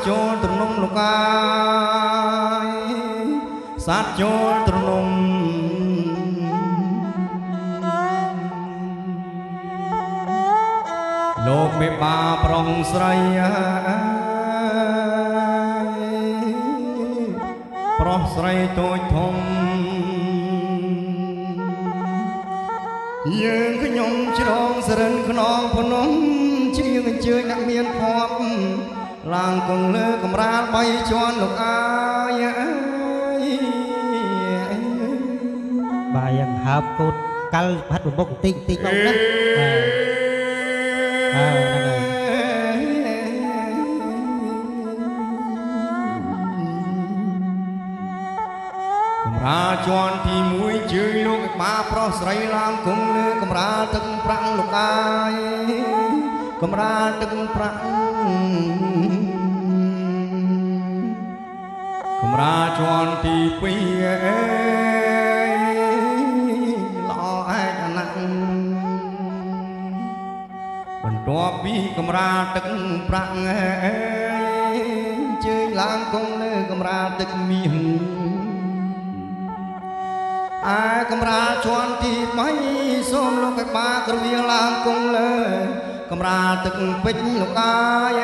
ចូលត្រនំលោកកាយសាទចូលត្រនំលោកមេបាប្រុងស្រីប្រុសស្រីតូចធំយើងខ្ញុំច្រងសរិនខ្នងភ្នំជាងអញ្ជើញអ្នកមានភ័ព្វឡើងគង់លើកំរាល3ជាន់លោកអាយបាទយ៉ាងហើបកូតកាល់ផាត់បបុកតិចតិចមកណាបាទហ្នឹងហើយកំរាលជាន់ទី1ជើញលោកបាប្រុសស្រីឡើងគង់លើកំរាលទឹកប្រាំងលោកអាយកំរាលទឹកប្រាំងកំរាលជាន់ទី2ល្អឯកណាស់បន្ទាប់ពីកំរាលទឹកប្រាំងជើញឡើងគង់លើកំរាលទឹកមាសកំរាលជាន់ទី3សូមលោកឲ្យបាក្រវៀងឡើងគង់លើកំរាលទឹកពេជ្រលោកអាយ